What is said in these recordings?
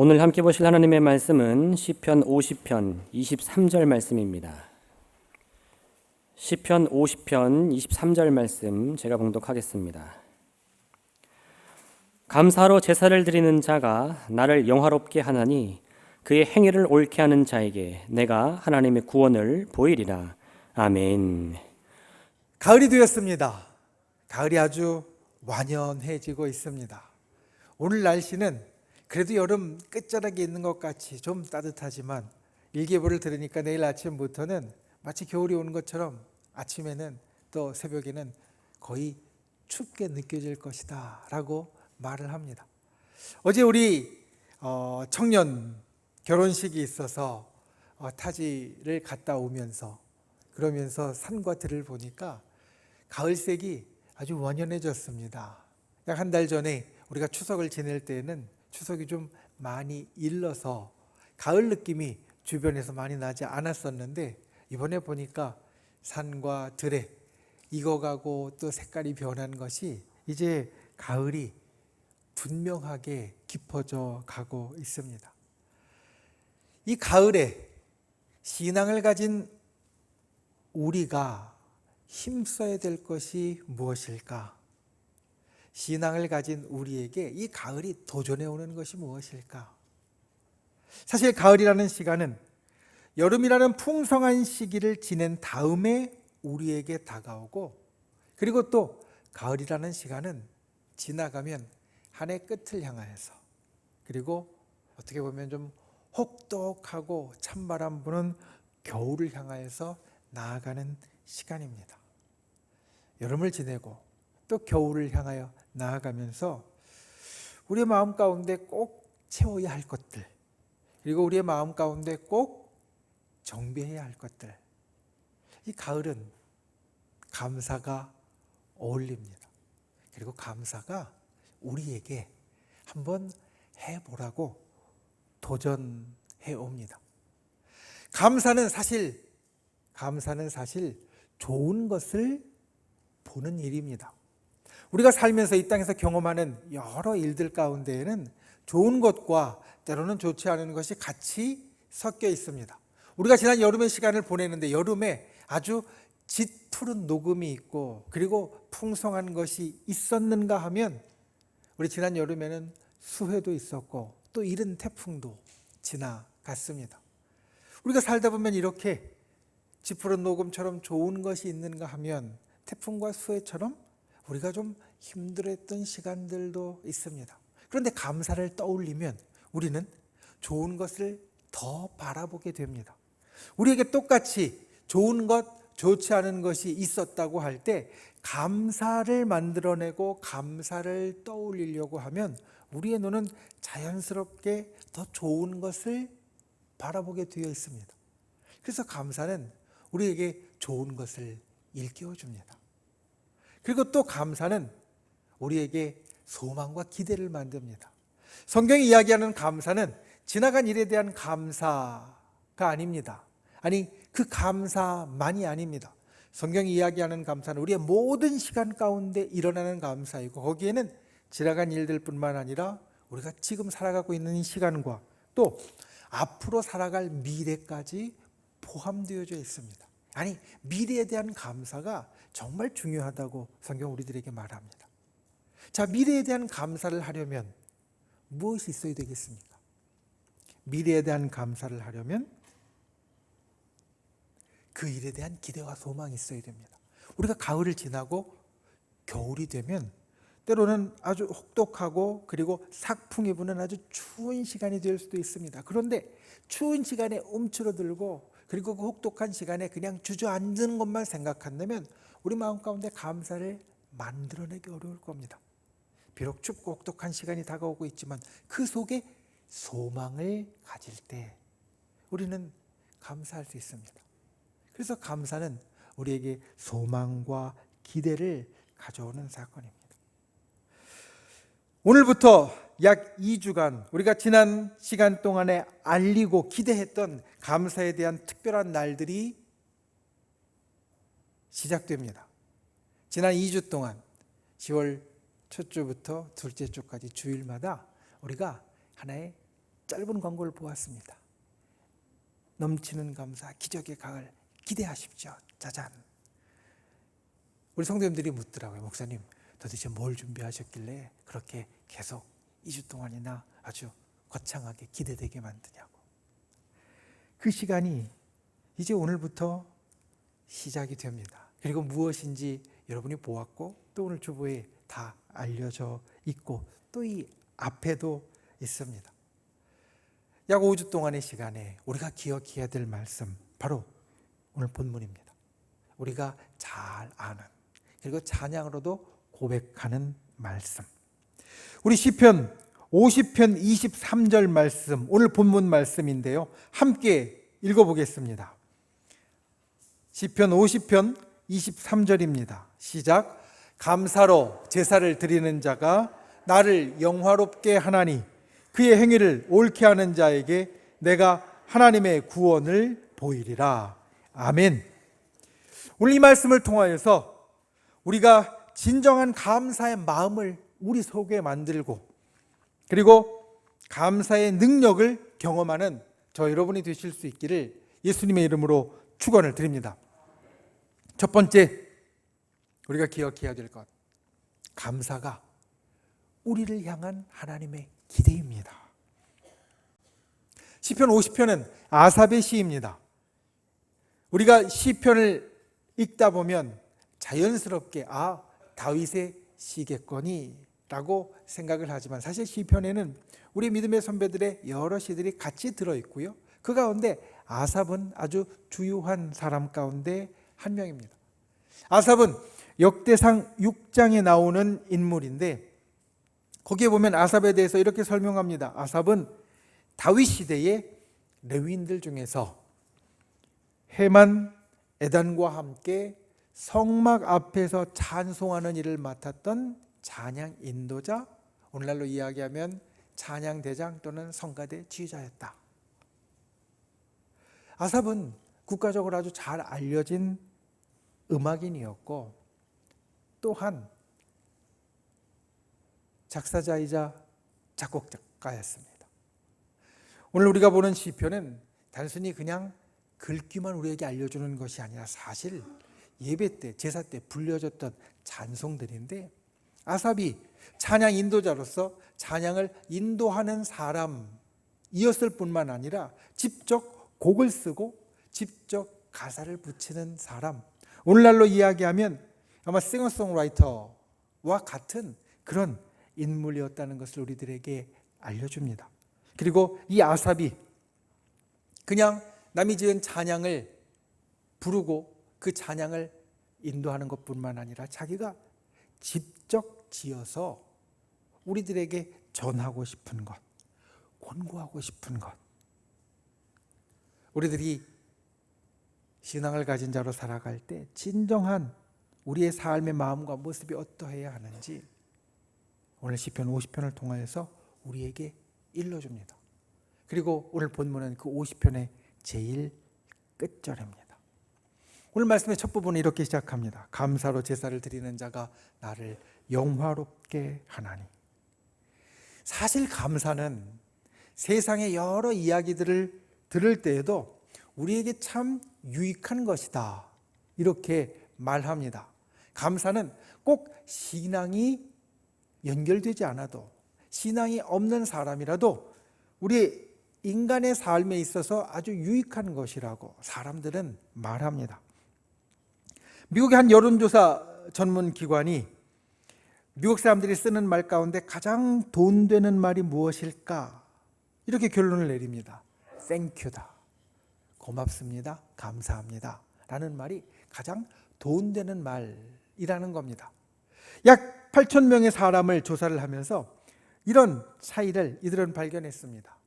오늘 함께 보실 하나님의 말씀은 시편 50편 23절 말씀입니다. 시편 50편 23절 말씀 제가 봉독하겠습니다. 감사로 제사를 드리는 자가 나를 영화롭게 하나니 그의 행위를 옳게 하는 자에게 내가 하나님의 구원을 보이리라. 아멘. 가을이 되었습니다. 가을이 아주 완연해지고 있습니다. 오늘 날씨는 그래도 여름 끝자락에 있는 것 같이 좀 따뜻하지만 일기예보를 들으니까 내일 아침부터는 마치 겨울이 오는 것처럼 아침에는 또 새벽에는 거의 춥게 느껴질 것이다 라고 말을 합니다. 어제 우리 청년 결혼식이 있어서 타지를 갔다 오면서 그러면서 산과 들을 보니까 가을색이 아주 완연해졌습니다. 약 한 달 전에 우리가 추석을 지낼 때에는 추석이 좀 많이 일러서 가을 느낌이 주변에서 많이 나지 않았었는데 이번에 보니까 산과 들에 익어가고 또 색깔이 변한 것이 이제 가을이 분명하게 깊어져 가고 있습니다. 이 가을에 신앙을 가진 우리가 힘써야 될 것이 무엇일까? 신앙을 가진 우리에게 이 가을이 도전해 오는 것이 무엇일까? 사실 가을이라는 시간은 여름이라는 풍성한 시기를 지낸 다음에 우리에게 다가오고, 그리고 또 가을이라는 시간은 지나가면 한 해 끝을 향하여서, 그리고 어떻게 보면 좀 혹독하고 찬바람 부는 겨울을 향하여서 나아가는 시간입니다. 여름을 지내고 또 겨울을 향하여 나아가면서 우리의 마음 가운데 꼭 채워야 할 것들, 그리고 우리의 마음 가운데 꼭 정비해야 할 것들, 이 가을은 감사가 어울립니다. 그리고 감사가 우리에게 한번 해보라고 도전해 옵니다. 감사는 사실 좋은 것을 보는 일입니다. 우리가 살면서 이 땅에서 경험하는 여러 일들 가운데에는 좋은 것과 때로는 좋지 않은 것이 같이 섞여 있습니다. 우리가 지난 여름의 시간을 보내는데 여름에 아주 짙푸른 녹음이 있고 그리고 풍성한 것이 있었는가 하면 우리 지난 여름에는 수해도 있었고 또 이른 태풍도 지나갔습니다. 우리가 살다 보면 이렇게 짙푸른 녹음처럼 좋은 것이 있는가 하면 태풍과 수해처럼 우리가 좀 힘들었던 시간들도 있습니다. 그런데 감사를 떠올리면 우리는 좋은 것을 더 바라보게 됩니다. 우리에게 똑같이 좋은 것, 좋지 않은 것이 있었다고 할 때 감사를 만들어내고 감사를 떠올리려고 하면 우리의 눈은 자연스럽게 더 좋은 것을 바라보게 되어 있습니다. 그래서 감사는 우리에게 좋은 것을 일깨워줍니다. 그리고 또 감사는 우리에게 소망과 기대를 만듭니다. 성경이 이야기하는 감사는 지나간 일에 대한 감사가 아닙니다. 아니, 그 감사만이 아닙니다. 성경이 이야기하는 감사는 우리의 모든 시간 가운데 일어나는 감사이고 거기에는 지나간 일들뿐만 아니라 우리가 지금 살아가고 있는 이 시간과 또 앞으로 살아갈 미래까지 포함되어져 있습니다. 아니, 미래에 대한 감사가 정말 중요하다고 성경 우리들에게 말합니다. 자, 미래에 대한 감사를 하려면 무엇이 있어야 되겠습니까? 미래에 대한 감사를 하려면 그 일에 대한 기대와 소망이 있어야 됩니다. 우리가 가을을 지나고 겨울이 되면 때로는 아주 혹독하고 그리고 삭풍이 부는 아주 추운 시간이 될 수도 있습니다. 그런데 추운 시간에 움츠러들고 그리고 그 혹독한 시간에 그냥 주저앉는 것만 생각한다면 우리 마음 가운데 감사를 만들어내기 어려울 겁니다. 비록 춥고 혹독한 시간이 다가오고 있지만 그 속에 소망을 가질 때 우리는 감사할 수 있습니다. 그래서 감사는 우리에게 소망과 기대를 가져오는 사건입니다. 오늘부터 약 2주간 우리가 지난 시간 동안에 알리고 기대했던 감사에 대한 특별한 날들이 시작됩니다. 지난 2주 동안 10월 첫 주부터 둘째 주까지 주일마다 우리가 하나의 짧은 광고를 보았습니다. 넘치는 감사, 기적의 가을 기대하십시오. 짜잔. 우리 성도님들이 묻더라고요. 목사님, 도대체 뭘 준비하셨길래 그렇게 계속 2주 동안이나 아주 거창하게 기대되게 만드냐고. 그 시간이 이제 오늘부터 시작이 됩니다. 그리고 무엇인지 여러분이 보았고 또 오늘 주보에 다 알려져 있고 또 이 앞에도 있습니다. 약 5주 동안의 시간에 우리가 기억해야 될 말씀, 바로 오늘 본문입니다. 우리가 잘 아는, 그리고 찬양으로도 고백하는 말씀. 우리 시편 50편 23절 말씀, 오늘 본문 말씀인데요. 함께 읽어보겠습니다. 시편 50편 23절입니다. 시작. 감사로 제사를 드리는 자가 나를 영화롭게 하나니 그의 행위를 옳게 하는 자에게 내가 하나님의 구원을 보이리라. 아멘. 오늘 이 말씀을 통하여서 우리가 진정한 감사의 마음을 우리 속에 만들고 그리고 감사의 능력을 경험하는 저 여러분이 되실 수 있기를 예수님의 이름으로 축원을 드립니다. 첫 번째, 우리가 기억해야 될 것, 감사가 우리를 향한 하나님의 기대입니다. 시편 50편은 아삽의 시입니다. 우리가 시편을 읽다 보면 자연스럽게 다윗의 시겠거니 라고 생각을 하지만 사실 시편에는 우리 믿음의 선배들의 여러 시들이 같이 들어있고요. 그 가운데 아삽은 아주 주요한 사람 가운데 한 명입니다. 아삽은 역대상 6장에 나오는 인물인데 거기에 보면 아삽에 대해서 이렇게 설명합니다. 아삽은 다윗 시대의 레위인들 중에서 헤만, 에단과 함께 성막 앞에서 찬송하는 일을 맡았던 찬양 인도자, 오늘날로 이야기하면 찬양 대장 또는 성가대 지휘자였다. 아삽은 국가적으로 아주 잘 알려진 음악인이었고 또한 작사자이자 작곡가였습니다. 오늘 우리가 보는 시편은 단순히 그냥 글귀만 우리에게 알려주는 것이 아니라 사실 예배 때, 제사 때 불려졌던 찬송들인데 아삽이 찬양 인도자로서 찬양을 인도하는 사람이었을 뿐만 아니라 직접 곡을 쓰고 직접 가사를 붙이는 사람, 오늘날로 이야기하면 아마 싱어송라이터와 같은 그런 인물이었다는 것을 우리들에게 알려줍니다. 그리고 이 아삽이 그냥 남이 지은 찬양을 부르고 그 찬양을 인도하는 것뿐만 아니라 자기가 직접 지어서 우리들에게 전하고 싶은 것, 권고하고 싶은 것, 우리들이 신앙을 가진 자로 살아갈 때 진정한 우리의 삶의 마음과 모습이 어떠해야 하는지 오늘 시편 50편을 통하여서 우리에게 일러줍니다. 그리고 오늘 본문은 그 50편의 제일 끝절입니다. 오늘 말씀의 첫 부분은 이렇게 시작합니다. 감사로 제사를 드리는 자가 나를 영화롭게 하나니. 사실 감사는 세상의 여러 이야기들을 들을 때에도 우리에게 참 유익한 것이다, 이렇게 말합니다. 감사는 꼭 신앙이 연결되지 않아도, 신앙이 없는 사람이라도 우리 인간의 삶에 있어서 아주 유익한 것이라고 사람들은 말합니다. 미국의 한 여론조사 전문 기관이 미국 사람들이 쓰는 말 가운데 가장 돈 되는 말이 무엇일까? 이렇게 결론을 내립니다. 땡큐다. 고맙습니다. 감사합니다. 라는 말이 가장 돈 되는 말이라는 겁니다. 약 8,000명의 사람을 조사를 하면서 이런 차이를 이들은 발견했습니다.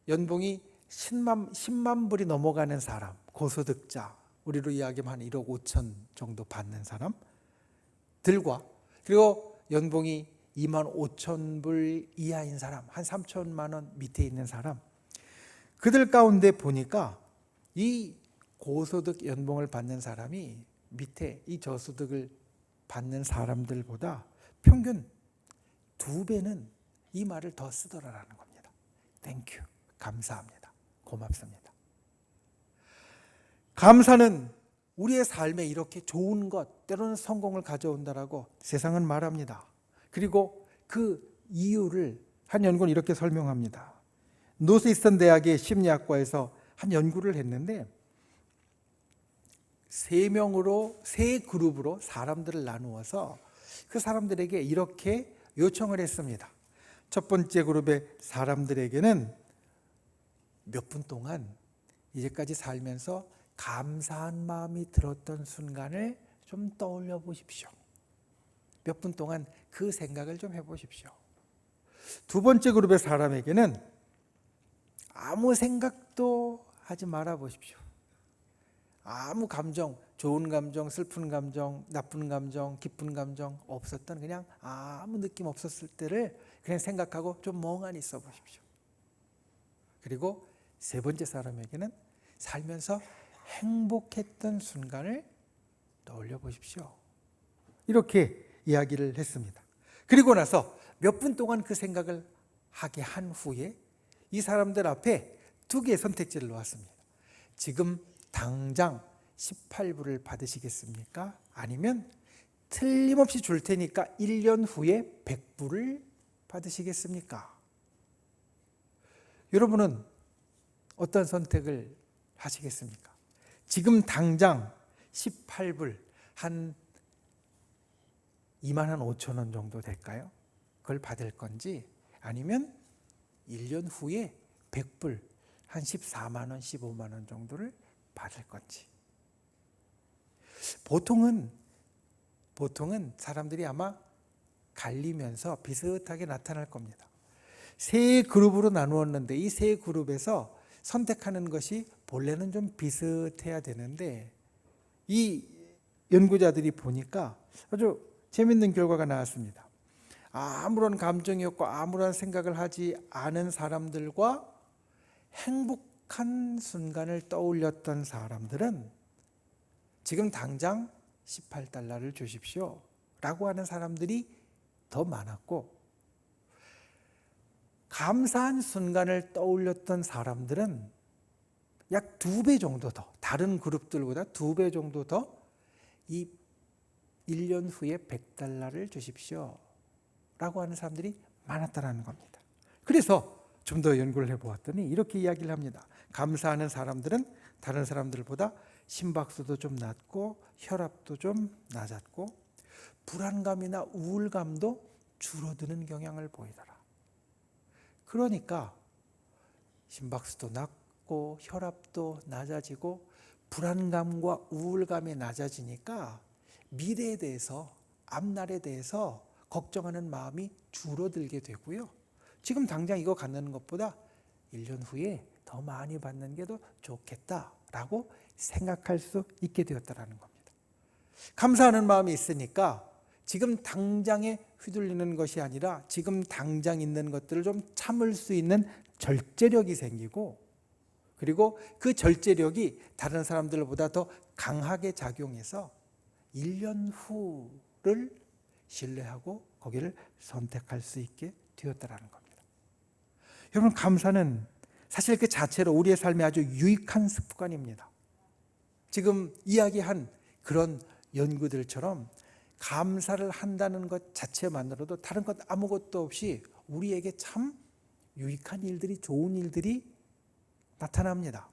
연봉이 10만 불이 넘어가는 사람, 고소득자, 우리로 이야기하면 한 1억 5천 정도 받는 사람들과 그리고 연봉이 2만 5천 불 이하인 사람, 한 3천만 원 밑에 있는 사람, 그들 가운데 보니까 이 고소득 연봉을 받는 사람이 밑에 이 저소득을 받는 사람들보다 평균 2배는 이 말을 더 쓰더라라는 겁니다. 땡큐, 감사합니다, 고맙습니다. 감사는 우리의 삶에 이렇게 좋은 것, 때로는 성공을 가져온다라고 세상은 말합니다. 그리고 그 이유를 한 연구는 이렇게 설명합니다. 노스이스턴 대학의 심리학과에서 한 연구를 했는데 세 그룹으로 사람들을 나누어서 그 사람들에게 이렇게 요청을 했습니다. 첫 번째 그룹의 사람들에게는 몇 분 동안 이제까지 살면서 감사한 마음이 들었던 순간을 좀 떠올려 보십시오. 몇 분 동안 그 생각을 좀 해보십시오. 두 번째 그룹의 사람에게는 아무 생각도 하지 말아 보십시오. 아무 감정, 좋은 감정, 슬픈 감정, 나쁜 감정, 기쁜 감정 없었던, 그냥 아무 느낌 없었을 때를 그냥 생각하고 좀 멍하니 있어 보십시오. 그리고 세 번째 사람에게는 살면서 행복했던 순간을 떠올려 보십시오. 이렇게 이야기를 했습니다. 그리고 나서 몇 분 동안 그 생각을 하게 한 후에 이 사람들 앞에 두 개의 선택지를 놓았습니다. 지금 당장 18불을 받으시겠습니까? 아니면 틀림없이 줄 테니까 1년 후에 100불을 받으시겠습니까? 여러분은 어떤 선택을 하시겠습니까? 지금 당장 18불, 한 25,000원 정도 될까요? 그걸 받을 건지, 아니면 1년 후에 100불, 한 14만 원, 15만 원 정도를 받을 건지. 보통은 사람들이 아마 갈리면서 비슷하게 나타날 겁니다. 세 그룹으로 나누었는데 이 세 그룹에서 선택하는 것이 본래는 좀 비슷해야 되는데, 이 연구자들이 보니까 아주 재밌는 결과가 나왔습니다. 아무런 감정이 없고 아무런 생각을 하지 않은 사람들과 행복한 순간을 떠올렸던 사람들은 지금 당장 18달러를 주십시오 라고 하는 사람들이 더 많았고, 감사한 순간을 떠올렸던 사람들은 약 2배 정도 더, 다른 그룹들보다 2배 정도 더 이 1년 후에 100달러를 주십시오 라고 하는 사람들이 많았다는 겁니다. 그래서 좀 더 연구를 해보았더니 이렇게 이야기를 합니다. 감사하는 사람들은 다른 사람들보다 심박수도 좀 낮고 혈압도 좀 낮았고 불안감이나 우울감도 줄어드는 경향을 보이더라. 그러니까 심박수도 낮고 혈압도 낮아지고 불안감과 우울감이 낮아지니까 미래에 대해서, 앞날에 대해서 걱정하는 마음이 줄어들게 되고요. 지금 당장 이거 갖는 것보다 1년 후에 더 많이 받는 게 더 좋겠다라고 생각할 수 있게 되었다는 겁니다. 감사하는 마음이 있으니까 지금 당장에 휘둘리는 것이 아니라 지금 당장 있는 것들을 좀 참을 수 있는 절제력이 생기고, 그리고 그 절제력이 다른 사람들보다 더 강하게 작용해서 1년 후를 신뢰하고 거기를 선택할 수 있게 되었다는 겁니다. 여러분, 감사는 사실 그 자체로 우리의 삶에 아주 유익한 습관입니다. 지금 이야기한 그런 연구들처럼 감사를 한다는 것 자체만으로도 다른 것 아무것도 없이 우리에게 참 유익한 일들이, 좋은 일들이 나타납니다.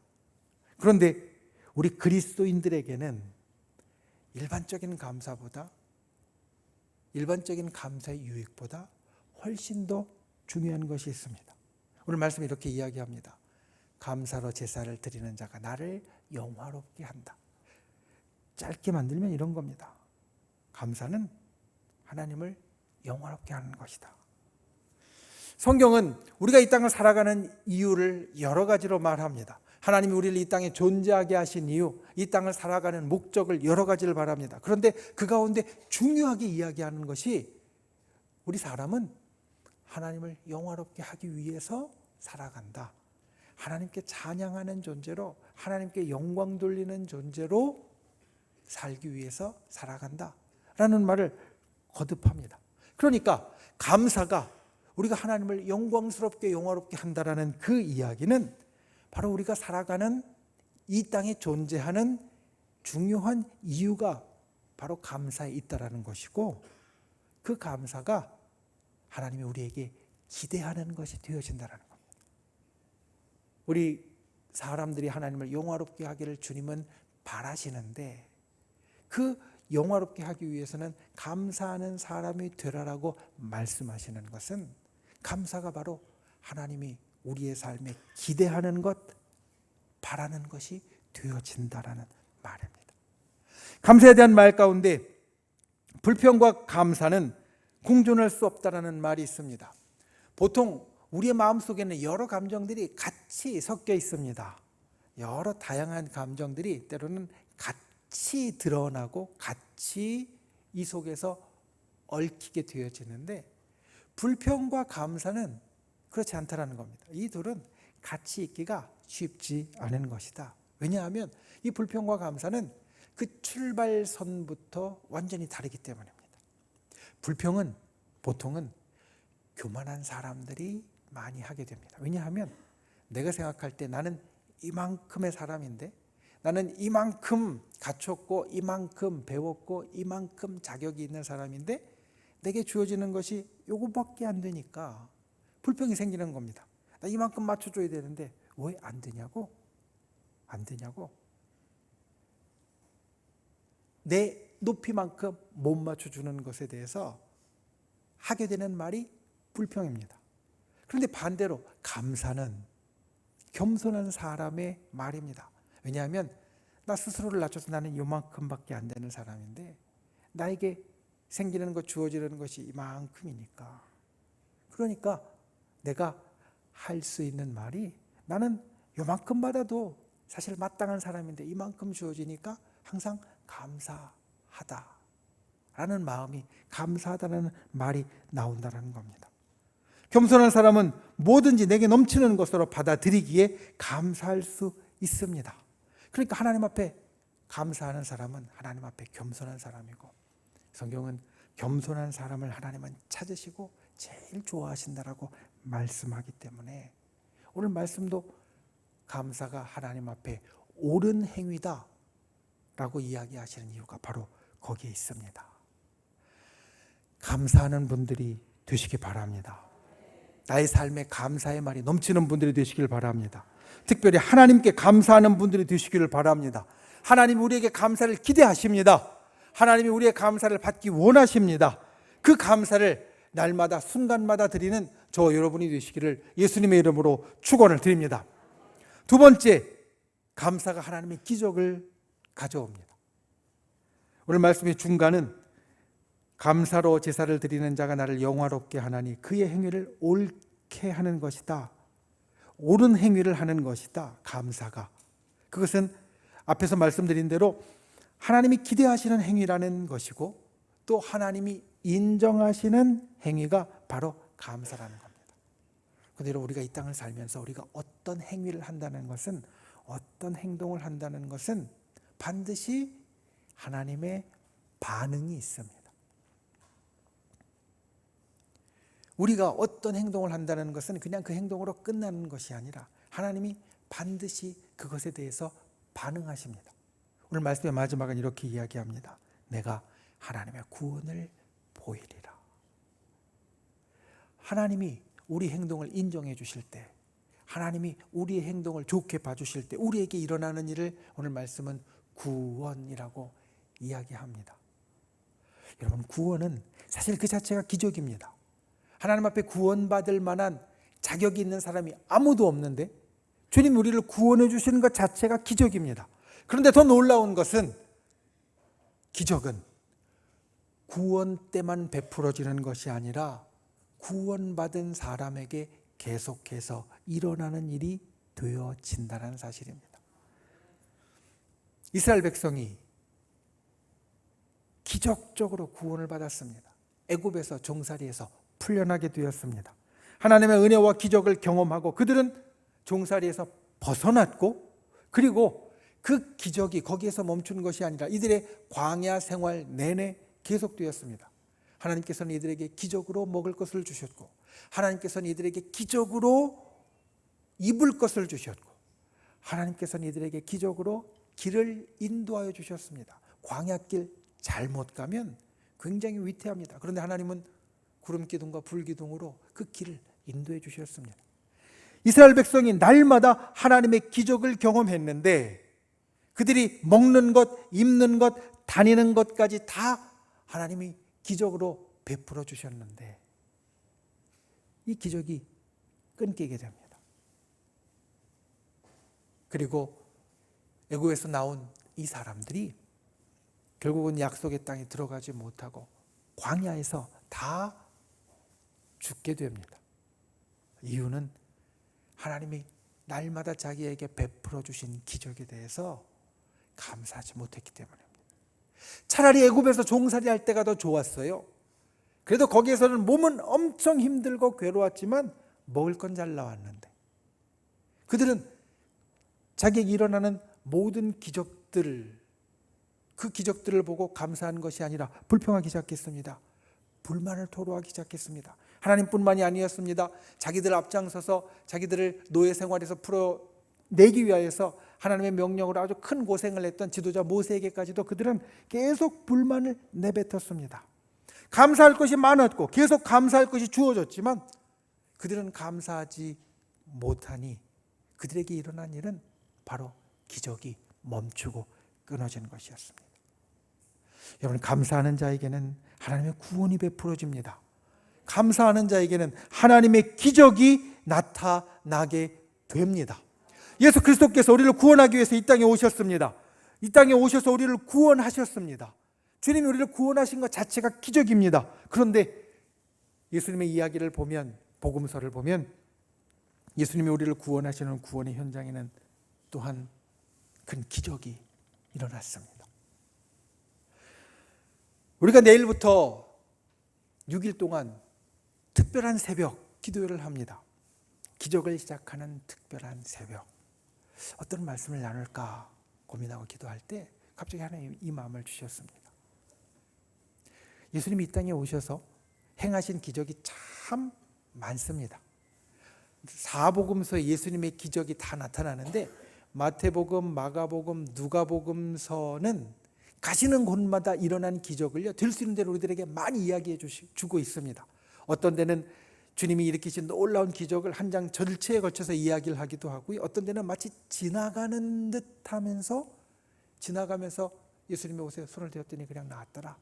그런데 우리 그리스도인들에게는 일반적인 감사의 유익보다 훨씬 더 중요한 것이 있습니다. 오늘 말씀이 이렇게 이야기합니다. 감사로 제사를 드리는 자가 나를 영화롭게 한다. 짧게 만들면 이런 겁니다. 감사는 하나님을 영화롭게 하는 것이다. 성경은 우리가 이 땅을 살아가는 이유를 여러 가지로 말합니다. 하나님이 우리를 이 땅에 존재하게 하신 이유, 이 땅을 살아가는 목적을 여러 가지를 말합니다. 그런데 그 가운데 중요하게 이야기하는 것이 우리 사람은 하나님을 영화롭게 하기 위해서 살아간다. 하나님께 찬양하는 존재로, 하나님께 영광 돌리는 존재로 살기 위해서 살아간다 라는 말을 거듭합니다. 그러니까 감사가 우리가 하나님을 영광스럽게 영화롭게 한다라는 그 이야기는 바로 우리가 살아가는 이 땅에 존재하는 중요한 이유가 바로 감사에 있다라는 것이고, 그 감사가 하나님이 우리에게 기대하는 것이 되어진다라는 겁니다. 우리 사람들이 하나님을 영화롭게 하기를 주님은 바라시는데, 그 영화롭게 하기 위해서는 감사하는 사람이 되라라고 말씀하시는 것은, 감사가 바로 하나님이 우리의 삶에 기대하는 것, 바라는 것이 되어진다라는 말입니다. 감사에 대한 말 가운데 불평과 감사는 공존할 수 없다라는 말이 있습니다. 보통 우리의 마음속에는 여러 감정들이 같이 섞여 있습니다. 여러 다양한 감정들이 때로는 같이 드러나고 같이 이 속에서 얽히게 되어지는데, 불평과 감사는 그렇지 않다라는 겁니다. 이 둘은 같이 있기가 쉽지 않은 것이다. 왜냐하면 이 불평과 감사는 그 출발선부터 완전히 다르기 때문입니다. 불평은 보통은 교만한 사람들이 많이 하게 됩니다. 왜냐하면 내가 생각할 때 나는 이만큼의 사람인데, 나는 이만큼 갖췄고 이만큼 배웠고 이만큼 자격이 있는 사람인데 내게 주어지는 것이 요거밖에 안 되니까 불평이 생기는 겁니다. 나 이만큼 맞춰줘야 되는데 왜 안 되냐고? 안 되냐고? 내 높이만큼 못 맞춰주는 것에 대해서 하게 되는 말이 불평입니다. 그런데 반대로 감사는 겸손한 사람의 말입니다. 왜냐하면 나 스스로를 낮춰서 나는 요만큼밖에 안 되는 사람인데 나에게 생기는 것, 주어지는 것이 이만큼이니까, 그러니까 내가 할 수 있는 말이, 나는 요만큼 받아도 사실 마땅한 사람인데 이만큼 주어지니까 항상 감사하다라는 마음이, 감사하다는 말이 나온다는 겁니다. 겸손한 사람은 뭐든지 내게 넘치는 것으로 받아들이기에 감사할 수 있습니다. 그러니까 하나님 앞에 감사하는 사람은 하나님 앞에 겸손한 사람이고, 성경은 겸손한 사람을 하나님은 찾으시고 제일 좋아하신다라고 말씀하기 때문에 오늘 말씀도 감사가 하나님 앞에 옳은 행위다 라고 이야기하시는 이유가 바로 거기에 있습니다. 감사하는 분들이 되시기 바랍니다. 나의 삶에 감사의 말이 넘치는 분들이 되시길 바랍니다. 특별히 하나님께 감사하는 분들이 되시기를 바랍니다. 하나님이 우리에게 감사를 기대하십니다. 하나님이 우리의 감사를 받기 원하십니다. 그 감사를 날마다 순간마다 드리는 저 여러분이 되시기를 예수님의 이름으로 축원을 드립니다. 두 번째, 감사가 하나님의 기적을 가져옵니다. 오늘 말씀의 중간은 감사로 제사를 드리는 자가 나를 영화롭게 하나니 그의 행위를 옳게 하는 것이다. 옳은 행위를 하는 것이다. 감사가. 그것은 앞에서 말씀드린 대로 하나님이 기대하시는 행위라는 것이고, 또 하나님이 인정하시는 행위가 바로 감사라는 겁니다. 그대로 우리가 이 땅을 살면서 우리가 어떤 행위를 한다는 것은, 어떤 행동을 한다는 것은 반드시 하나님의 반응이 있습니다. 우리가 어떤 행동을 한다는 것은 그냥 그 행동으로 끝나는 것이 아니라 하나님이 반드시 그것에 대해서 반응하십니다. 오늘 말씀의 마지막은 이렇게 이야기합니다. 내가 하나님의 구원을 보이리라. 하나님이 우리 행동을 인정해 주실 때, 하나님이 우리의 행동을 좋게 봐주실 때 우리에게 일어나는 일을 오늘 말씀은 구원이라고 이야기합니다. 여러분, 구원은 사실 그 자체가 기적입니다. 하나님 앞에 구원받을 만한 자격이 있는 사람이 아무도 없는데 주님 우리를 구원해 주시는 것 자체가 기적입니다. 그런데 더 놀라운 것은, 기적은 구원 때만 베풀어지는 것이 아니라 구원받은 사람에게 계속해서 일어나는 일이 되어진다는 사실입니다. 이스라엘 백성이 기적적으로 구원을 받았습니다. 애굽에서, 종살이에서 풀려나게 되었습니다. 하나님의 은혜와 기적을 경험하고 그들은 종살이에서 벗어났고, 그리고 그 기적이 거기에서 멈춘 것이 아니라 이들의 광야 생활 내내 계속되었습니다. 하나님께서는 이들에게 기적으로 먹을 것을 주셨고, 하나님께서는 이들에게 기적으로 입을 것을 주셨고, 하나님께서는 이들에게 기적으로 길을 인도하여 주셨습니다. 광야길 잘못 가면 굉장히 위태합니다. 그런데 하나님은 구름 기둥과 불 기둥으로 그 길을 인도해 주셨습니다. 이스라엘 백성이 날마다 하나님의 기적을 경험했는데, 그들이 먹는 것, 입는 것, 다니는 것까지 다 하나님이 기적으로 베풀어 주셨는데, 이 기적이 끊기게 됩니다. 그리고 애굽에서 나온 이 사람들이 결국은 약속의 땅에 들어가지 못하고 광야에서 다 죽게 됩니다. 이유는 하나님이 날마다 자기에게 베풀어 주신 기적에 대해서 감사하지 못했기 때문입니다. 차라리 애굽에서 종살이 할 때가 더 좋았어요. 그래도 거기에서는 몸은 엄청 힘들고 괴로웠지만 먹을 건 잘 나왔는데, 그들은 자기에게 일어나는 모든 기적들, 그 기적들을 보고 감사한 것이 아니라 불평하기 시작했습니다. 불만을 토로하기 시작했습니다. 하나님뿐만이 아니었습니다. 자기들 앞장서서 자기들을 노예 생활에서 풀어내기 위하여서 하나님의 명령으로 아주 큰 고생을 했던 지도자 모세에게까지도 그들은 계속 불만을 내뱉었습니다. 감사할 것이 많았고 계속 감사할 것이 주어졌지만 그들은 감사하지 못하니 그들에게 일어난 일은 바로 기적이 멈추고 끊어지는 것이었습니다. 여러분, 감사하는 자에게는 하나님의 구원이 베풀어집니다. 감사하는 자에게는 하나님의 기적이 나타나게 됩니다. 예수 그리스도께서 우리를 구원하기 위해서 이 땅에 오셨습니다. 이 땅에 오셔서 우리를 구원하셨습니다. 주님이 우리를 구원하신 것 자체가 기적입니다. 그런데 예수님의 이야기를 보면, 복음서를 보면 예수님이 우리를 구원하시는 구원의 현장에는 또한 큰 기적이 일어났습니다. 우리가 내일부터 6일 동안 특별한 새벽 기도회를 합니다. 기적을 시작하는 특별한 새벽. 어떤 말씀을 나눌까 고민하고 기도할 때 갑자기 하나님이 이 마음을 주셨습니다. 예수님이 이 땅에 오셔서 행하신 기적이 참 많습니다. 사복음서에 예수님의 기적이 다 나타나는데 마태복음, 마가복음, 누가복음서는 가시는 곳마다 일어난 기적을요, 될 수 있는 대로 우리들에게 많이 이야기해 주고 있습니다. 어떤 데는 주님이 일으키신 놀라운 기적을 한 장 전체에 걸쳐서 이야기를 하기도 하고요, 어떤 데는 마치 지나가는 듯 하면서 지나가면서 예수님이 오세요, 손을 대었더니 그냥 나았더라,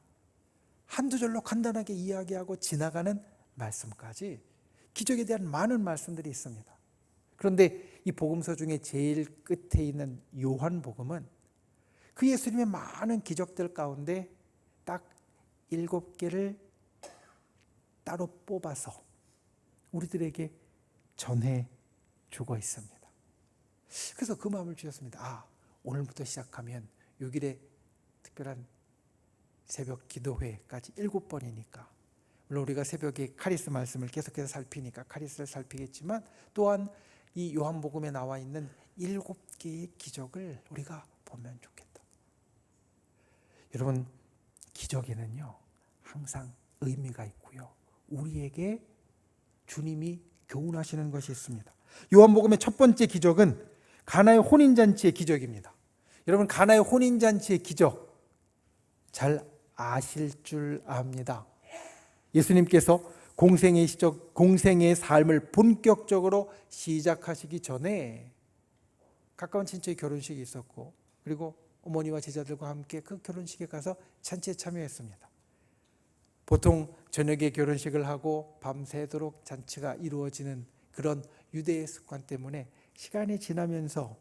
한두 절로 간단하게 이야기하고 지나가는 말씀까지 기적에 대한 많은 말씀들이 있습니다. 그런데 이 복음서 중에 제일 끝에 있는 요한복음은 그 예수님의 많은 기적들 가운데 딱 7개를 따로 뽑아서 우리들에게 전해주고 있습니다. 그래서 그 마음을 주셨습니다. 오늘부터 시작하면 6일의 특별한 새벽 기도회까지 7번이니까, 물론 우리가 새벽에 카리스 말씀을 계속해서 살피니까 카리스를 살피겠지만, 또한 이 요한복음에 나와 있는 7개의 기적을 우리가 보면 좋겠다. 여러분, 기적에는요 항상 의미가 있고요, 우리에게 주님이 교훈하시는 것이 있습니다. 요한복음의 첫 번째 기적은 가나의 혼인잔치의 기적입니다. 여러분, 가나의 혼인잔치의 기적 잘 아실 줄 압니다. 예수님께서 공생의 삶을 본격적으로 시작하시기 전에 가까운 친척의 결혼식이 있었고, 그리고 어머니와 제자들과 함께 그 결혼식에 가서 잔치에 참여했습니다. 보통 저녁에 결혼식을 하고 밤새도록 잔치가 이루어지는 그런 유대의 습관 때문에 시간이 지나면서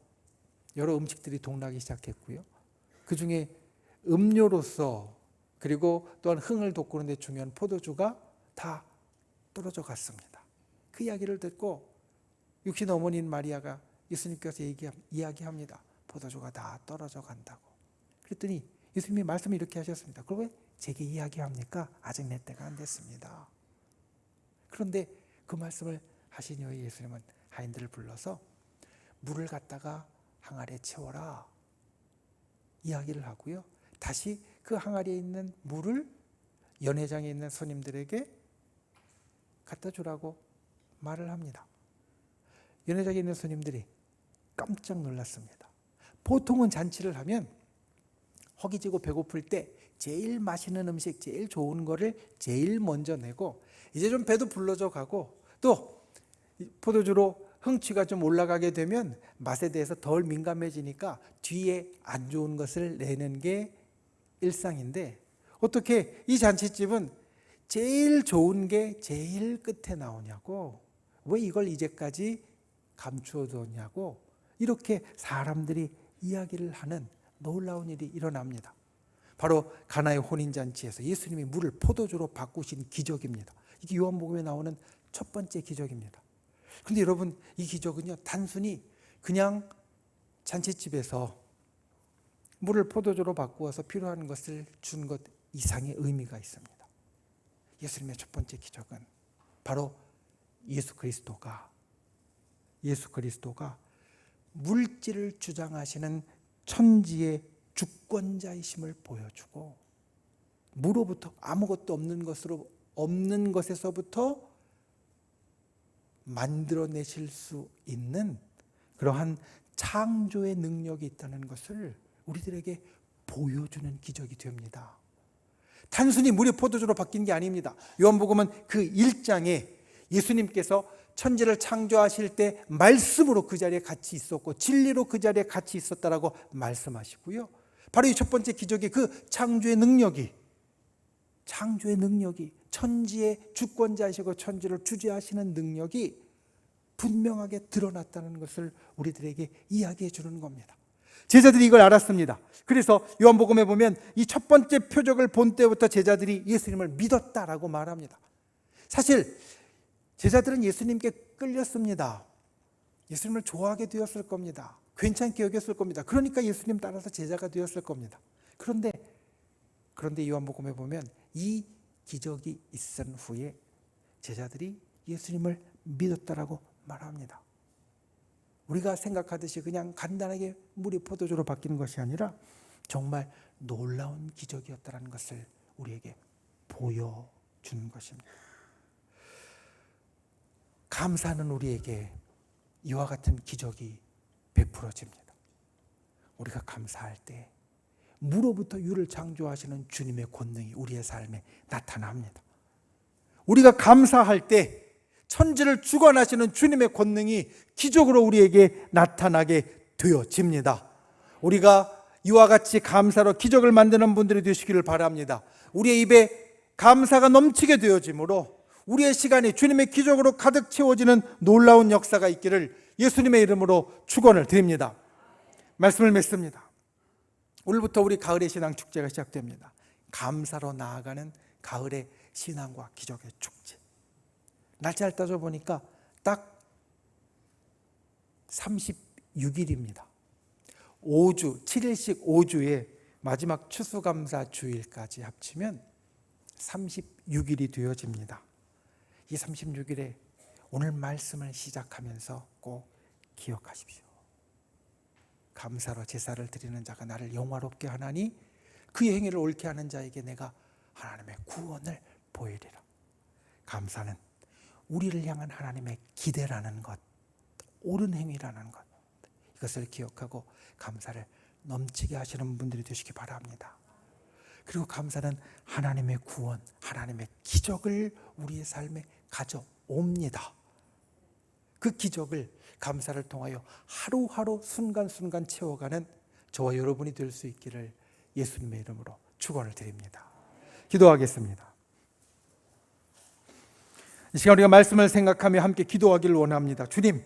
여러 음식들이 동나기 시작했고요, 그 중에 음료로서, 그리고 또한 흥을 돋구는 데 중요한 포도주가 다 떨어져 갔습니다. 그 이야기를 듣고 육신 어머니인 마리아가 예수님께서 이야기합니다. 포도주가 다 떨어져 간다고. 그랬더니 예수님이 말씀을 이렇게 하셨습니다. 그걸 왜 제게 이야기합니까? 아직 내 때가 안 됐습니다. 그런데 그 말씀을 하신 이후에 예수님은 하인들을 불러서 물을 갖다가 항아리에 채워라 이야기를 하고요, 다시 그 항아리에 있는 물을 연회장에 있는 손님들에게 갖다 주라고 말을 합니다. 연회장에 있는 손님들이 깜짝 놀랐습니다. 보통은 잔치를 하면 허기지고 배고플 때 제일 맛있는 음식, 제일 좋은 거를 제일 먼저 내고 이제 좀 배도 불러져 가고 또 포도주로 흥취가 좀 올라가게 되면 맛에 대해서 덜 민감해지니까 뒤에 안 좋은 것을 내는 게 일상인데 어떻게 이 잔치집은 제일 좋은 게 제일 끝에 나오냐고, 왜 이걸 이제까지 감추어 뒀냐고 이렇게 사람들이 이야기를 하는 놀라운 일이 일어납니다. 바로 가나의 혼인잔치에서 예수님이 물을 포도주로 바꾸신 기적입니다. 이게 요한복음에 나오는 첫 번째 기적입니다. 그런데 여러분, 이 기적은요 단순히 그냥 잔치집에서 물을 포도주로 바꾸어서 필요한 것을 준 것 이상의 의미가 있습니다. 예수님의 첫 번째 기적은 바로 예수 그리스도가 물질을 주장하시는 천지의 주권자이심을 보여주고 무로부터 아무것도 없는 것에서부터 만들어내실 수 있는 그러한 창조의 능력이 있다는 것을 우리들에게 보여주는 기적이 됩니다. 단순히 물이 포도주로 바뀐 게 아닙니다. 요한복음은 그 1장에 예수님께서 천지를 창조하실 때 말씀으로 그 자리에 같이 있었고 진리로 그 자리에 같이 있었다라고 말씀하시고요. 바로 이 첫 번째 기적이 그 창조의 능력이 천지의 주권자이시고 천지를 주재하시는 능력이 분명하게 드러났다는 것을 우리들에게 이야기해 주는 겁니다. 제자들이 이걸 알았습니다. 그래서 요한복음에 보면 이 첫 번째 표적을 본 때부터 제자들이 예수님을 믿었다라고 말합니다. 사실 제자들은 예수님께 끌렸습니다. 예수님을 좋아하게 되었을 겁니다. 괜찮게 여겼을 겁니다. 그러니까 예수님 따라서 제자가 되었을 겁니다. 그런데 요한복음에 보면 이 기적이 있은 후에 제자들이 예수님을 믿었다라고 말합니다. 우리가 생각하듯이 그냥 간단하게 물이 포도주로 바뀌는 것이 아니라 정말 놀라운 기적이었다는 것을 우리에게 보여주는 것입니다. 감사는 우리에게 이와 같은 기적이 베풀어집니다. 우리가 감사할 때 무로부터 유를 창조하시는 주님의 권능이 우리의 삶에 나타납니다. 우리가 감사할 때 천지를 주관하시는 주님의 권능이 기적으로 우리에게 나타나게 되어집니다. 우리가 이와 같이 감사로 기적을 만드는 분들이 되시기를 바랍니다. 우리의 입에 감사가 넘치게 되어지므로 우리의 시간이 주님의 기적으로 가득 채워지는 놀라운 역사가 있기를 예수님의 이름으로 축원을 드립니다. 말씀을 맺습니다. 오늘부터 우리 가을의 신앙 축제가 시작됩니다. 감사로 나아가는 가을의 신앙과 기적의 축제. 날짜를 따져보니까 딱 36일입니다. 5주, 7일씩 5주에 마지막 추수감사 주일까지 합치면 36일이 되어집니다. 이 36일에 오늘 말씀을 시작하면서 꼭 기억하십시오. 감사로 제사를 드리는 자가 나를 영화롭게 하나니 그의 행위를 옳게 하는 자에게 내가 하나님의 구원을 보이리라. 감사는 우리를 향한 하나님의 기대라는 것, 옳은 행위라는 것, 이것을 기억하고 감사를 넘치게 하시는 분들이 되시기 바랍니다. 그리고 감사는 하나님의 구원, 하나님의 기적을 우리의 삶에 가져옵니다. 그 기적을 감사를 통하여 하루하루 순간순간 채워가는 저와 여러분이 될 수 있기를 예수님의 이름으로 축원을 드립니다. 기도하겠습니다. 이 시간 우리가 말씀을 생각하며 함께 기도하기를 원합니다. 주님,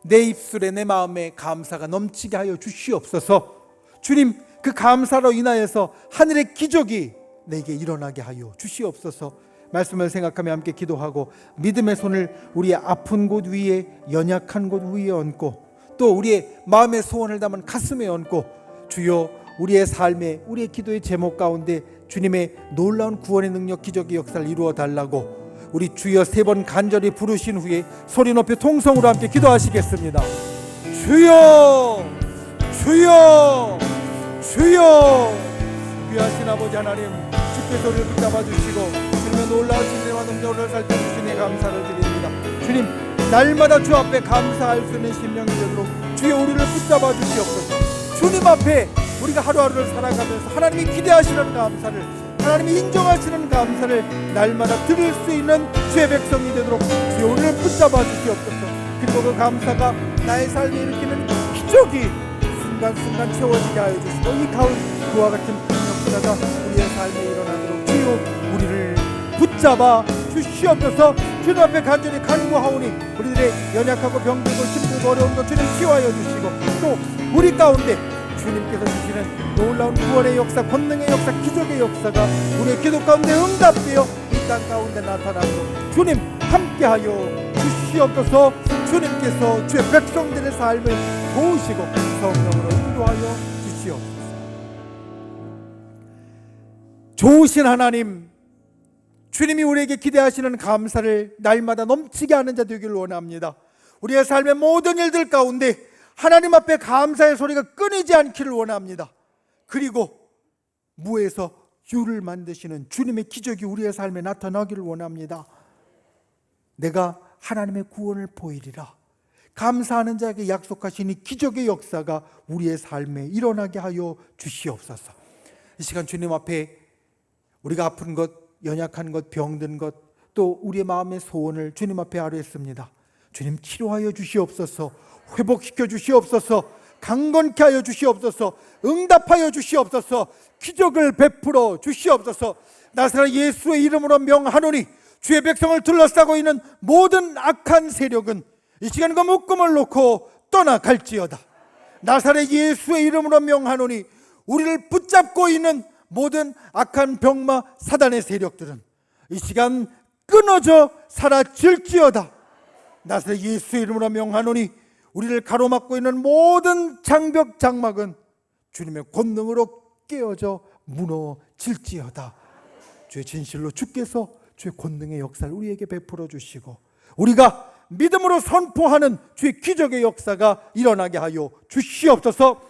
내 입술에 내 마음에 감사가 넘치게 하여 주시옵소서. 주님, 그 감사로 인하여서 하늘의 기적이 내게 일어나게 하여 주시옵소서. 말씀을 생각하며 함께 기도하고 믿음의 손을 우리의 아픈 곳 위에, 연약한 곳 위에 얹고 또 우리의 마음의 소원을 담은 가슴에 얹고 주여 우리의 삶에, 우리의 기도의 제목 가운데 주님의 놀라운 구원의 능력, 기적의 역사를 이루어 달라고 우리 주여 3번 간절히 부르신 후에 소리 높여 통성으로 함께 기도하시겠습니다. 주여, 주여, 주여. 귀하신 아버지 하나님, 주님께서 우리를 붙잡아 주시고 주님의 놀라운 진리와 능력을 살펴주시니 감사를 드립니다. 주님, 날마다 주 앞에 감사할 수 있는 심령이 되도록 주여 우리를 붙잡아 주시옵소서. 주님 앞에 우리가 하루하루를 살아가면서 하나님이 기대하시는 감사를, 하나님이 인정하시는 감사를 날마다 들을 수 있는 주의 백성이 되도록 주여 우리를 붙잡아 주시옵소서. 그리고 그 감사가 나의 삶에 일으키는 기적이 순간순간 채워지게 하여 주시고 이 가운 그와 같은 큰 역사가 우리의 삶에 일어나도록 주여 우리를 붙잡아 주시옵소서. 주님 앞에 간절히 간구하오니 우리들의 연약하고 병들고 힘들고 어려운 것 주님 치유하여 주시고 또 우리 가운데 주님께서 주시는 놀라운 구원의 역사, 권능의 역사, 기적의 역사가 우리의 기도 가운데 응답되어 이 땅 가운데 나타나도록 주님 함께하여 주시옵소서. 주님께서 주의 백성들의 삶을 도우시고 성령으로 인도하여 주시옵소서. 좋으신 하나님, 주님이 우리에게 기대하시는 감사를 날마다 넘치게 하는 자 되기를 원합니다. 우리의 삶의 모든 일들 가운데 하나님 앞에 감사의 소리가 끊이지 않기를 원합니다. 그리고 무에서 유를 만드시는 주님의 기적이 우리의 삶에 나타나기를 원합니다. 내가 하나님의 구원을 보이리라. 감사하는 자에게 약속하신 이 기적의 역사가 우리의 삶에 일어나게 하여 주시옵소서. 이 시간 주님 앞에 우리가 아픈 것, 연약한 것, 병든 것, 또 우리의 마음의 소원을 주님 앞에 아뢰었습니다. 주님 치료하여 주시옵소서. 회복시켜 주시옵소서. 강건케 하여 주시옵소서. 응답하여 주시옵소서. 기적을 베풀어 주시옵소서. 나사렛 예수의 이름으로 명하노니 주의 백성을 둘러싸고 있는 모든 악한 세력은 이 시간 그 묶음을 놓고 떠나갈지어다. 나사렛 예수의 이름으로 명하노니 우리를 붙잡고 있는 모든 악한 병마 사단의 세력들은 이 시간 끊어져 사라질지어다. 나사렛 예수의 이름으로 명하노니 우리를 가로막고 있는 모든 장벽 장막은 주님의 권능으로 깨어져 무너질지어다. 주의 진실로 주께서 주의 권능의 역사를 우리에게 베풀어 주시고 우리가 믿음으로 선포하는 주의 기적의 역사가 일어나게 하여 주시옵소서.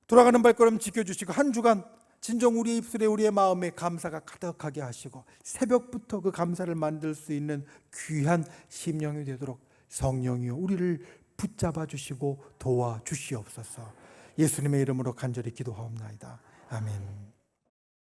돌아가는 발걸음 지켜주시고 한 주간 진정 우리의 입술에 우리의 마음에 감사가 가득하게 하시고 새벽부터 그 감사를 만들 수 있는 귀한 심령이 되도록 성령이여 우리를 붙잡아 주시고 도와 주시옵소서. 예수님의 이름으로 간절히 기도하옵나이다. 아멘.